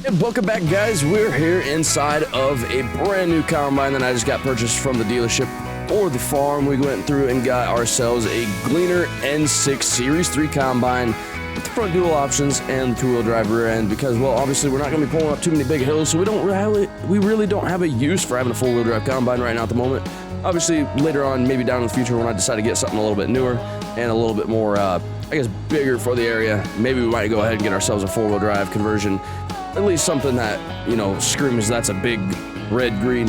And welcome back, guys. We're here inside of a brand new combine that I just got purchased from the dealership or the farm. We went through and got ourselves a Gleaner N6 Series 3 combine with the front dual options and two-wheel drive rear end because, well, obviously we're not going to be pulling up too many big hills, so we really don't have a use for having a four-wheel drive combine right now at the moment. Obviously, later on, maybe down in the future when I decide to get something a little bit newer and a little bit more, I guess, bigger for the area, maybe we might go ahead and get ourselves a four-wheel drive conversion. At least something that, you know, screams that's a big red green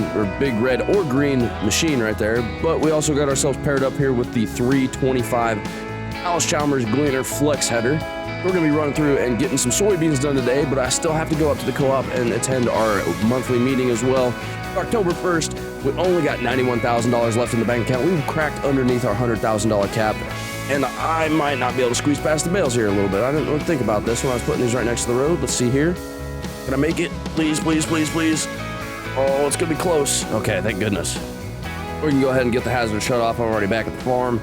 machine right there. But we also got ourselves paired up here with the 325 𝗙𝗏𝗹𝗹 Gleaner flex header. We're going to be running through and getting some soybeans done today, but I still have to go up to the co-op and attend our monthly meeting as well. October 1st, we only got $91,000 left in the bank account. We've cracked underneath our $100,000 cap. And I might not be able to squeeze past the bales here a little bit. I didn't really think about this when I was putting these right next to the road. Let's see here. Can I make it? Please, please, please, please. Oh, it's gonna be close. Okay, thank goodness. We can go ahead and get the hazard shut off. I'm already back at the farm.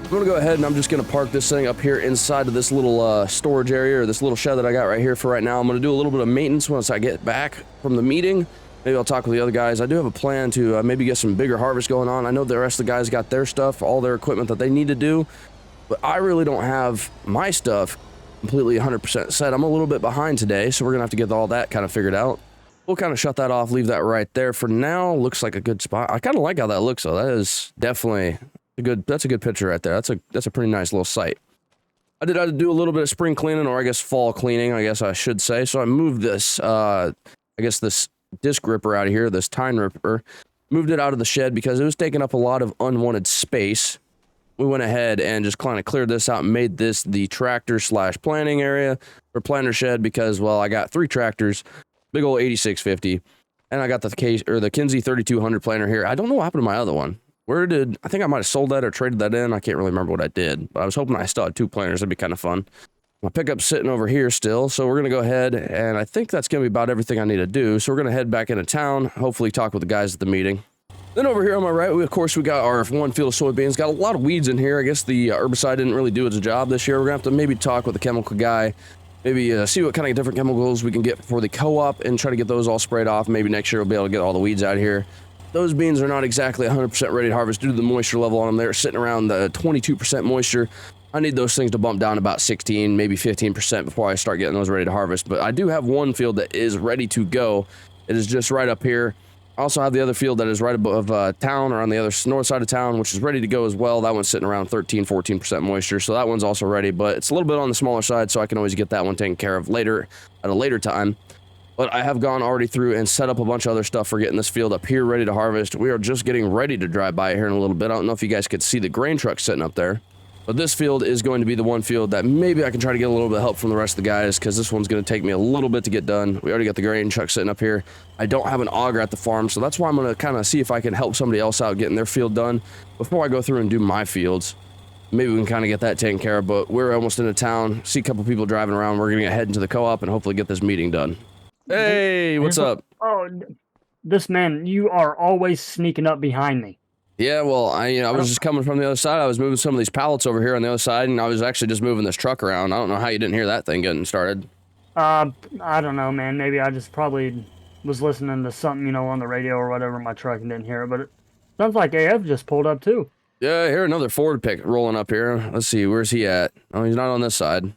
I'm gonna go ahead and I'm just gonna park this thing up here inside of this little storage area or this little shed that I got right here for right now. I'm gonna do a little bit of maintenance once I get back from the meeting. Maybe I'll talk with the other guys. I do have a plan to maybe get some bigger harvest going on. I know the rest of the guys got their stuff, all their equipment that they need to do, but I really don't have my stuff completely 100% set. I'm a little bit behind today, so we're gonna have to get all that kind of figured out. We'll kind of shut that off, leave that right there for now. Looks like a good spot. I kind of like how that looks, though. That is definitely that's a good picture right there. That's a pretty nice little site. I did have to do a little bit of spring cleaning, or I guess fall cleaning, I guess I should say. So I moved this, I guess this disc ripper out of here, this tine ripper, moved it out of the shed because it was taking up a lot of unwanted space. We went ahead and just kind of cleared this out and made this the tractor / planting area or planter shed because, well, I got 3 tractors, big old 8650, and I got the Kinze 3200 planter here. I don't know what happened to my other one. I think I might have sold that or traded that in. I can't really remember what I did, but I was hoping I still had 2 planters. That'd be kind of fun. My pickup's sitting over here still, so we're going to go ahead, and I think that's going to be about everything I need to do. So we're going to head back into town, hopefully talk with the guys at the meeting. Then over here on my right, of course, we got our one field of soybeans. Got a lot of weeds in here. I guess the herbicide didn't really do its job this year. We're going to have to maybe talk with the chemical guy, maybe see what kind of different chemicals we can get for the co-op and try to get those all sprayed off. Maybe next year we'll be able to get all the weeds out of here. Those beans are not exactly 100% ready to harvest due to the moisture level on them. They're sitting around the 22% moisture. I need those things to bump down about 16, maybe 15% before I start getting those ready to harvest. But I do have one field that is ready to go. It is just right up here. I also have the other field that is right above town or on the other north side of town, which is ready to go as well. That one's sitting around 13, 14% moisture, so that one's also ready, but it's a little bit on the smaller side, so I can always get that one taken care of later at a later time. But I have gone already through and set up a bunch of other stuff for getting this field up here ready to harvest. We are just getting ready to drive by here in a little bit. I don't know if you guys could see the grain truck sitting up there. But this field is going to be the one field that maybe I can try to get a little bit of help from the rest of the guys because this one's going to take me a little bit to get done. We already got the grain truck sitting up here. I don't have an auger at the farm, so that's why I'm going to kind of see if I can help somebody else out getting their field done before I go through and do my fields. Maybe we can kind of get that taken care of, but we're almost into town. See a couple people driving around. We're going to head into the co-op and hopefully get this meeting done. Hey, what's up? Oh, this man, you are always sneaking up behind me. Yeah, well, I was just coming from the other side. I was moving some of these pallets over here on the other side, and I was actually just moving this truck around. I don't know how you didn't hear that thing getting started. I don't know, man. Maybe I just probably was listening to something, on the radio or whatever in my truck and didn't hear it. But it sounds like AF just pulled up, too. Yeah, I hear another Ford pick rolling up here. Let's see, where's he at? Oh, he's not on this side.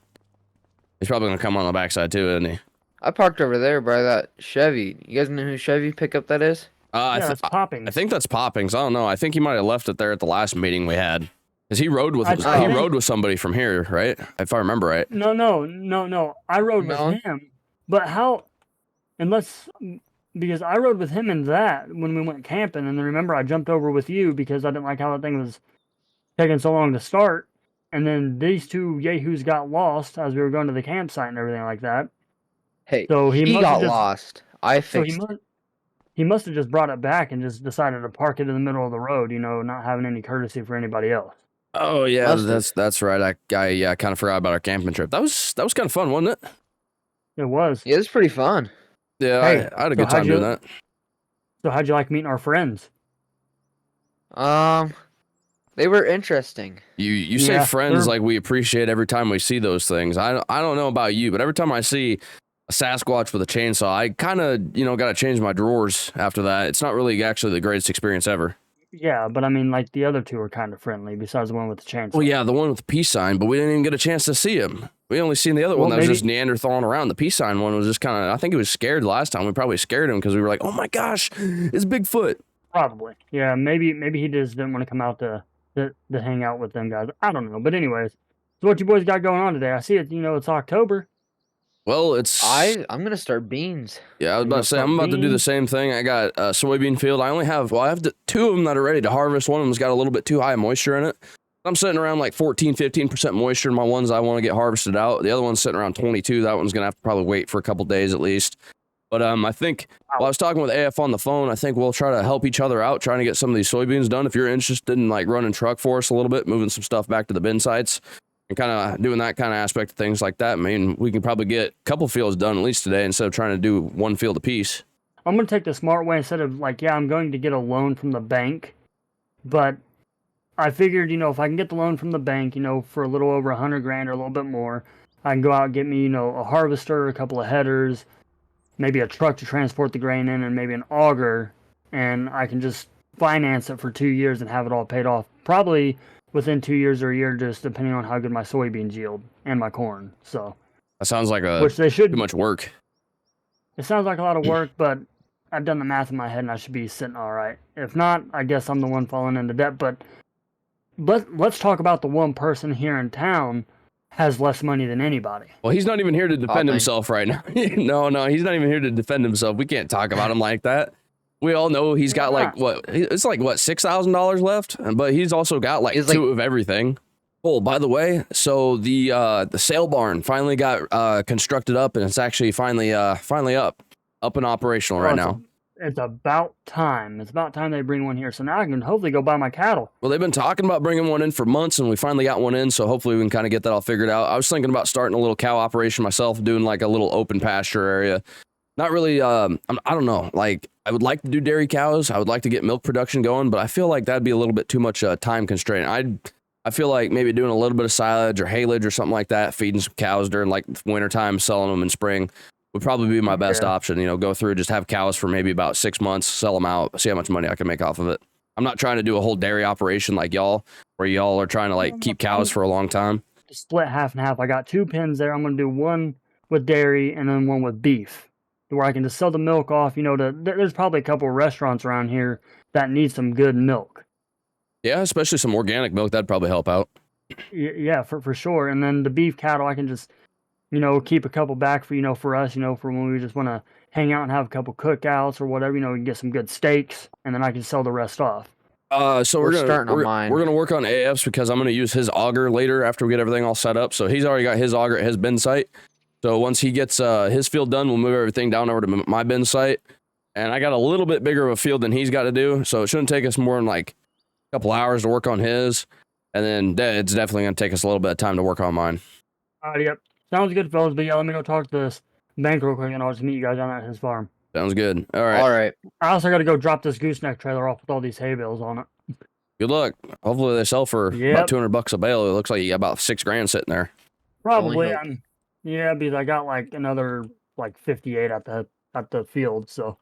He's probably going to come on the backside, too, isn't he? I parked over there by that Chevy. You guys know who Chevy pickup that is? Yeah, it's Poppings. I think that's Poppings. I don't know. I think he might have left it there at the last meeting we had. Because he rode with somebody from here, right? If I remember right. No. I rode with him. But how? Because I rode with him in that when we went camping, and then remember I jumped over with you because I didn't like how that thing was taking so long to start. And then these two yahoos got lost as we were going to the campsite and everything like that. Hey, so he got lost. I fixed it. He must have just brought it back and just decided to park it in the middle of the road, not having any courtesy for anybody else. Oh yeah, that's right. I kind of forgot about our camping trip. That was kind of fun, wasn't it? It was. Yeah, it was pretty fun. Yeah, hey, I had a good time doing that. So how'd you like meeting our friends? They were interesting. You say friends like we appreciate every time we see those things. I don't know about you, but every time I see a Sasquatch with a chainsaw. I kind of, got to change my drawers after that. It's not really actually the greatest experience ever. Yeah, but I mean, like, the other two are kind of friendly, besides the one with the chainsaw. Well, yeah, the one with the peace sign, but we didn't even get a chance to see him. We only seen the other one that was just Neanderthaling around. The peace sign one was just kind of, I think he was scared last time. We probably scared him because we were like, oh my gosh, it's Bigfoot. Probably. Yeah, maybe he just didn't want to come out to hang out with them guys. I don't know. But anyways, so what you boys got going on today? I see it, it's October. Well, I'm going to start beans. Yeah, I was about to say, I'm about to do the same thing. I got a soybean field. I have two of them that are ready to harvest. One of them's got a little bit too high moisture in it. I'm sitting around like 15% moisture in my ones I want to get harvested out. The other one's sitting around 22. That one's going to have to probably wait for a couple days at least. But I think, while I was talking with AF on the phone, I think we'll try to help each other out, trying to get some of these soybeans done. If you're interested in like running truck for us a little bit, moving some stuff back to the bin sites, and kind of doing that kind of aspect of things like that, I mean, we can probably get a couple fields done at least today instead of trying to do one field apiece. I'm going to take the smart way instead of like, yeah, I'm going to get a loan from the bank. But I figured, if I can get the loan from the bank, for a little over $100,000 or a little bit more, I can go out and get me, a harvester, a couple of headers, maybe a truck to transport the grain in, and maybe an auger, and I can just finance it for 2 years and have it all paid off. Probably within 2 years or a year, just depending on how good my soybeans yield and my corn. So that sounds like too much work. It sounds like a lot of work, but I've done the math in my head, and I should be sitting all right. If not, I guess I'm the one falling into debt. But let's talk about the one person here in town has less money than anybody. Well, he's not even here to defend himself right now. No, he's not even here to defend himself. We can't talk about him like that. We all know he's got $6,000 left, but he's also got two of everything. Oh, by the way, so the sale barn finally got constructed up, and it's actually finally up and operational right now. It's about time. It's about time they bring one here, so now I can hopefully go buy my cattle. Well, they've been talking about bringing one in for months, and we finally got one in, so hopefully we can kind of get that all figured out. I was thinking about starting a little cow operation myself, doing like a little open pasture area. Not really, I don't know, like, I would like to do dairy cows. I would like to get milk production going, but I feel like that'd be a little bit too much time constraint. I feel like maybe doing a little bit of silage or haylage or something like that, feeding some cows during like wintertime, selling them in spring, would probably be my best option. Go through, just have cows for maybe about 6 months, sell them out, see how much money I can make off of it. I'm not trying to do a whole dairy operation like y'all, where y'all are trying to like keep cows for a long time. Split half and half. I got 2 pens there. I'm going to do one with dairy and then one with beef, where I can just sell the milk off. There's probably a couple of restaurants around here that need some good milk. Yeah, especially some organic milk. That'd probably help out. Yeah, for sure. And then the beef cattle, I can just, keep a couple back for, for us, for when we just want to hang out and have a couple cookouts or whatever, we can get some good steaks, and then I can sell the rest off. So we're gonna work on AF's because I'm gonna use his auger later after we get everything all set up. So he's already got his auger at his bin site. So once he gets his field done, we'll move everything down over to my bin site. And I got a little bit bigger of a field than he's got to do, so it shouldn't take us more than like a couple hours to work on his. And then it's definitely gonna take us a little bit of time to work on mine. Yep. Sounds good, fellas. But yeah, let me go talk to this bank real quick, and I'll just meet you guys down at his farm. Sounds good. All right. I also got to go drop this gooseneck trailer off with all these hay bales on it. Good luck. Hopefully they sell for about $200 a bale. It looks like you got about $6,000 sitting there. Probably. Because I got like another like 58 at the field. So.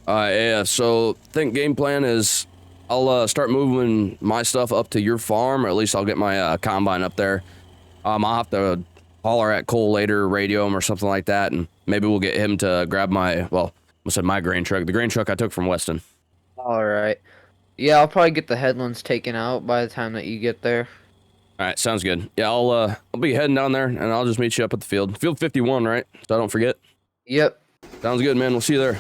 Yeah. So think game plan is I'll start moving my stuff up to your farm, or at least I'll get my combine up there. I'll have to holler at Cole later, radio him or something like that, and maybe we'll get him to grab my grain truck. The grain truck I took from Weston. All right. Yeah, I'll probably get the headlands taken out by the time that you get there. All right, sounds good. Yeah, I'll be heading down there, and I'll just meet you up at the field. Field 51, right? So I don't forget. Yep. Sounds good, man. We'll see you there.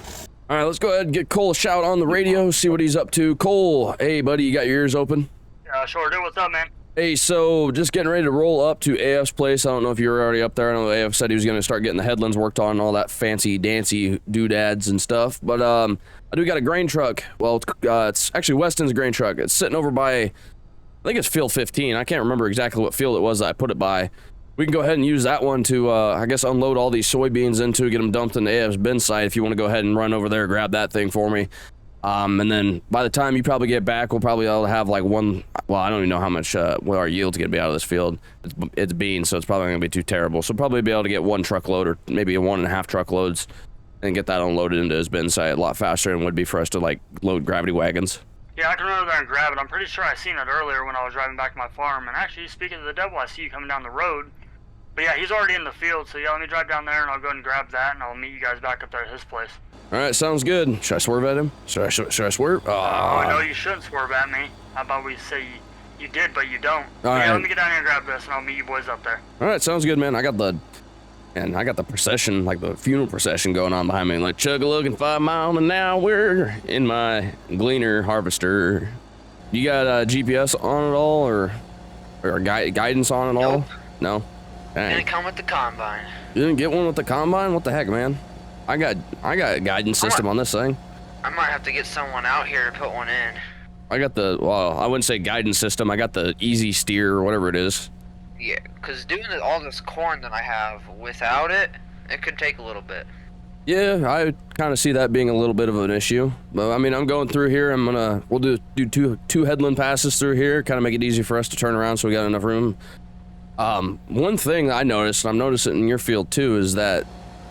All right, let's go ahead and get Cole a shout on the radio, see what he's up to. Cole, hey, buddy, you got your ears open? Yeah, sure do. What's up, man? Hey, so just getting ready to roll up to AF's place. I don't know if you were already up there. I know AF said he was going to start getting the headlands worked on and all that fancy dancy doodads and stuff. But I do got a grain truck. Well, it's actually Weston's grain truck. It's sitting over by, I think it's field 15. I can't remember exactly what field it was that I put it by. We can go ahead and use that one to, I guess, unload all these soybeans into, get them dumped into AF's bin site. If you want to go ahead and run over there, grab that thing for me. And then by the time you probably get back, we'll probably all have like one. Well, I don't even know how much what our yield's gonna be out of this field. It's beans, so it's probably not gonna be too terrible. So probably be able to get 1 truckload or maybe 1.5 truckloads, and get that unloaded into his bin site a lot faster than it would be for us to like load gravity wagons. Yeah, I can run over there and grab it. I'm pretty sure I seen it earlier when I was driving back to my farm. And actually, speaking of the devil, I see you coming down the road. But yeah, he's already in the field, so yeah, let me drive down there and I'll go and grab that, and I'll meet you guys back up there at his place. All right, sounds good. Should I swerve at him? Should I swerve? Oh, no, you shouldn't swerve at me. How about we say you did, but you don't? All right. Yeah, let me get down here and grab this, and I'll meet you boys up there. All right, sounds good, man. I got the procession, like the funeral procession going on behind me, like chug-a-lugging 5 miles an hour in my gleaner harvester. You got GPS on it all, or guidance on it all? No. Dang. Didn't come with the combine. You didn't get one with the combine? What the heck, man? I got a guidance system on this thing. I might have to get someone out here to put one in. I got I wouldn't say guidance system. I got the easy steer or whatever it is. Yeah, because doing all this corn that I have without it, it could take a little bit. Yeah, I kind of see that being a little bit of an issue. But I mean, I'm going through here. We'll do two headland passes through here, kind of make it easy for us to turn around so we got enough room. One thing I noticed, and I'm noticing in your field too, is that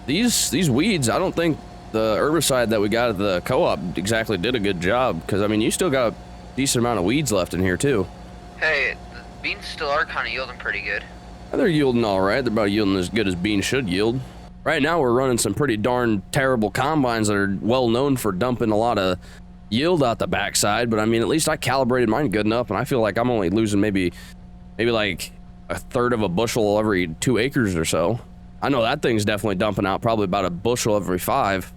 these weeds, I don't think the herbicide that we got at the co-op exactly did a good job, because I mean, you still got a decent amount of weeds left in here too. Hey, the beans still are kind of yielding pretty good. They're yielding all right. They're about yielding as good as beans should yield. Right now, we're running some pretty darn terrible combines that are well known for dumping a lot of yield out the backside, but I mean, at least I calibrated mine good enough, and I feel like I'm only losing maybe like 1/3 of a bushel every 2 acres or so. I know that thing's definitely dumping out probably about a bushel every 5.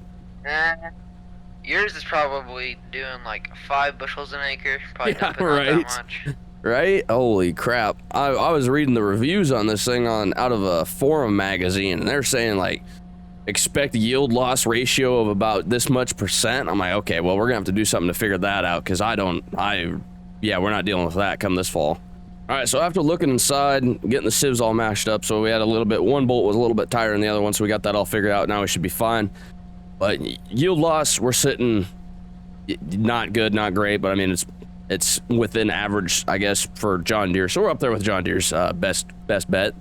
Yours is probably doing like 5 bushels an acre. Probably Yeah, dumping right. out that much. Right? Holy crap. I was reading the reviews on this thing out of a forum magazine, and they're saying like expect yield loss ratio of about this much %. I'm like, okay, well, we're gonna have to do something to figure that out, because we're not dealing with that come this fall. All right, so after looking inside, getting the sieves all mashed up, so we had one bolt was a little bit tighter than the other one, so we got that all figured out. Now we should be fine. But yield loss, we're sitting not good, not great, but I mean, it's within average, I guess, for John Deere. So we're up there with John Deere's best bet.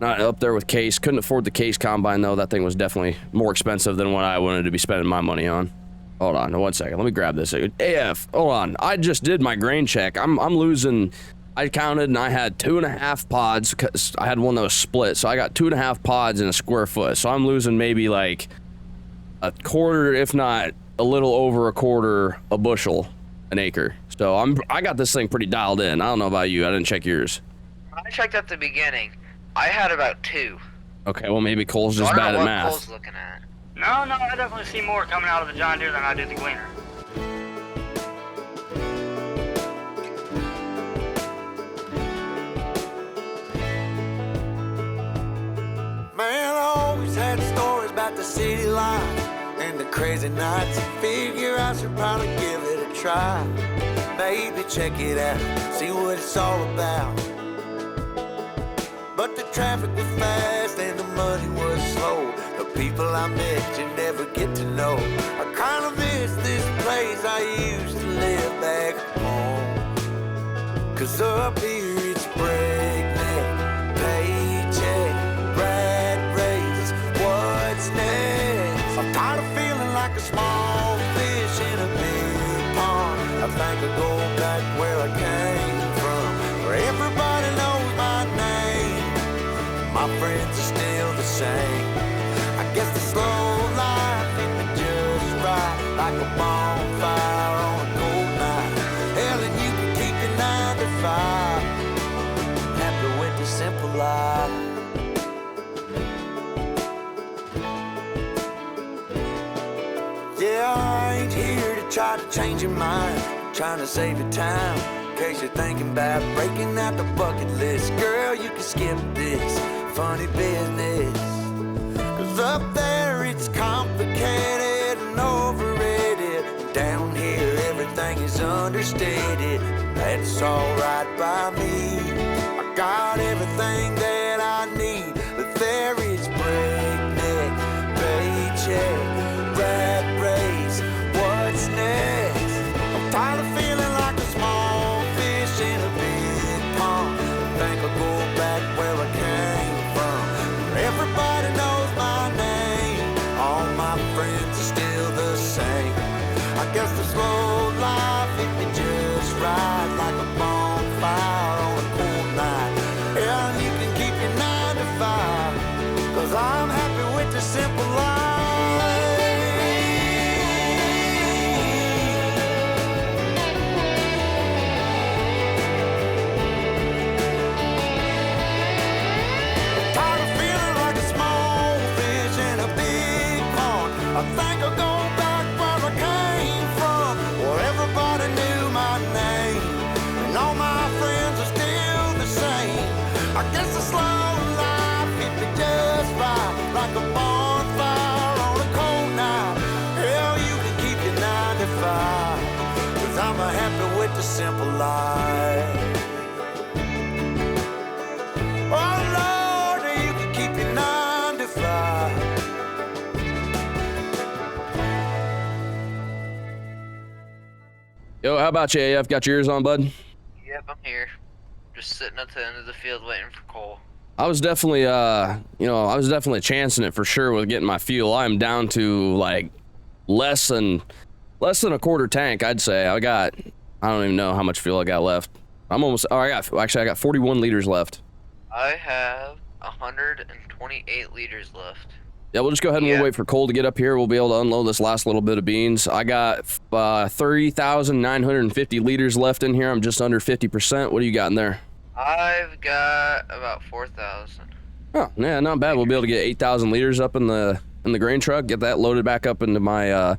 Not up there with Case. Couldn't afford the Case combine, though. That thing was definitely more expensive than what I wanted to be spending my money on. Hold on, 1 second. Let me grab this. AF, hold on. I just did my grain check. I'm losing. I counted, and I had 2.5 pods, because I had one that was split. So I got 2.5 pods in a square foot. So I'm losing maybe like a quarter, if not a little over a quarter, a bushel an acre. So I got this thing pretty dialed in. I don't know about you. I didn't check yours. I checked at the beginning. I had about 2. Okay, well, maybe Cole's just So I bad don't at know what math. Cole's looking at. No, I definitely see more coming out of the John Deere than I do the Gleaner. Man, I always had stories about the city life and the crazy nights. Figure I should probably give it a try. Maybe check it out, see what it's all about. But the traffic was fast and the money was slow. The people I met you never get to know. I kinda miss this place I used to live back home. 'Cause up here it's breakneck, paycheck, rat race, what's next? I'm tired of feeling like a small fish in a big pond. I think I'll go back where I came from, where everybody knows my name. My friends are still the same. I guess the slow life hit me just right, like a bonfire on a cold night. Hell, and you can keep your 9 to 5. Happy with the simple life. Yeah, I ain't here to try to change your mind, trying to save your time. In case you're thinking about breaking out the bucket list, girl, you can skip this funny business. 'Cause up there it's complicated and overrated. Down here everything is understated. That's alright by me. I got everything that I need, but there is breakneck, paycheck, rat race, what's next? I guess the slow life hit me just right, like a bonfire on a cool night. Yeah, you can keep your 9 to 5, 'cause I'm happy with the simple life. Tired of feeling like a small fish in a big pond. I think I'll go back where I came from, where everybody knew my name, and all my friends are still the same. I guess the slow life hit me just right, like a bonfire on a cold night. Hell, you can keep your 9 to 5, 'cause I'm happy with the simple life. Oh Lord, you can keep your 9 to 5. Yo, how about you, AF? Got your ears on, bud? Yep, I'm here. Just sitting at the end of the field waiting for Cole. I was definitely, I was definitely chancing it for sure with getting my fuel. I'm down to like less than a quarter tank, I'd say. I don't even know how much fuel I got left. I got 41 liters left. I have 128 liters left. Yeah, we'll just go ahead and we'll wait for Cole to get up here. We'll be able to unload this last little bit of beans. I got 30,950 liters left in here. I'm just under 50%. What do you got in there? I've got about 4,000. Oh, yeah, not bad. We'll be able to get 8,000 liters up in the grain truck. Get that loaded back up into my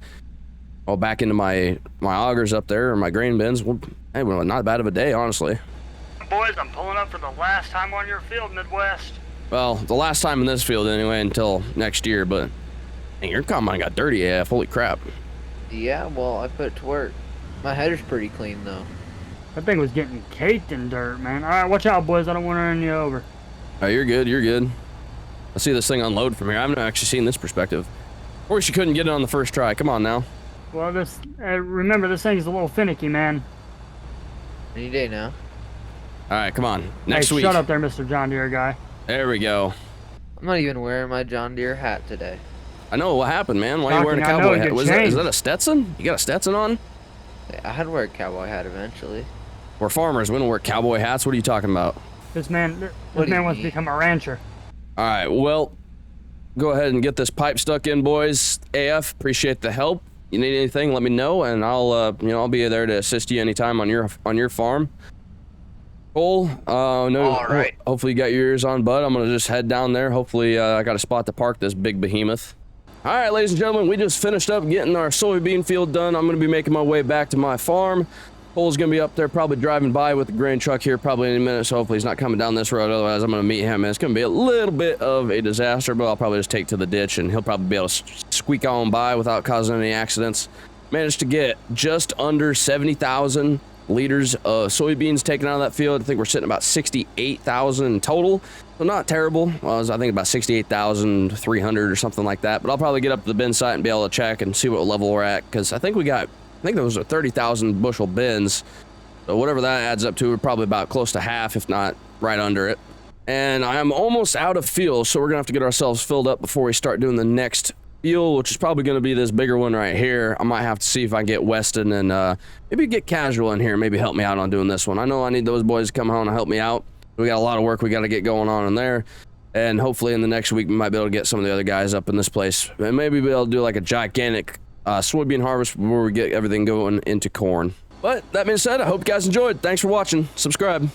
back into my augers up there, or my grain bins. Hey, well, not bad of a day, honestly. Boys, I'm pulling up for the last time on your field, Midwest. Well, the last time in this field anyway, until next year. But dang, your combine got dirty AF. Holy crap. Yeah, well, I put it to work. My header's pretty clean, though. That thing was getting caked in dirt, man. All right, watch out, boys. I don't want to run you over. Oh, you're good. You're good. I see this thing unload from here. I haven't actually seen this perspective. Of course, you couldn't get it on the first try. Come on now. Well, remember, this thing's a little finicky, man. Any day now. All right, come on. Next week. Shut up there, Mr. John Deere guy. There we go. I'm not even wearing my John Deere hat today. I know what happened, man. Why are you wearing a cowboy hat? Is that a Stetson? You got a Stetson on? Yeah, I had to wear a cowboy hat eventually. We're farmers. We don't wear cowboy hats. What are you talking about? This man wants to become a rancher. All right, well, go ahead and get this pipe stuck in, boys. AF, appreciate the help. You need anything, let me know, and I'll be there to assist you anytime on your farm. Cole, All right. Hopefully you got your ears on, bud. I'm gonna just head down there. Hopefully I got a spot to park this big behemoth. All right, ladies and gentlemen, we just finished up getting our soybean field done. I'm gonna be making my way back to my farm. Cole's gonna be up there, probably driving by with the grain truck here probably any minute, so hopefully he's not coming down this road. Otherwise, I'm gonna meet him, and it's gonna be a little bit of a disaster, but I'll probably just take to the ditch, and he'll probably be able to squeak on by without causing any accidents. Managed to get just under 70,000 liters of soybeans taken out of that field. I think we're sitting about 68,000 in total, so not terrible. Well, I think about 68,300 or something like that, but I'll probably get up to the bin site and be able to check and see what level we're at, because I think those are 30,000 bushel bins, so whatever that adds up to, we're probably about close to half, if not right under it. And I'm almost out of fuel, so we're gonna have to get ourselves filled up before we start doing the next fuel, which is probably gonna be this bigger one right here. I might have to see if I can get Weston and maybe get Casual in here, maybe help me out on doing this one. I know I need those boys to come home and help me out. We got a lot of work we got to get going on in there, and hopefully in the next week we might be able to get some of the other guys up in this place, and maybe be able to do like a gigantic soybean harvest before we get everything going into corn. But that being said, I hope you guys enjoyed. Thanks for watching. Subscribe.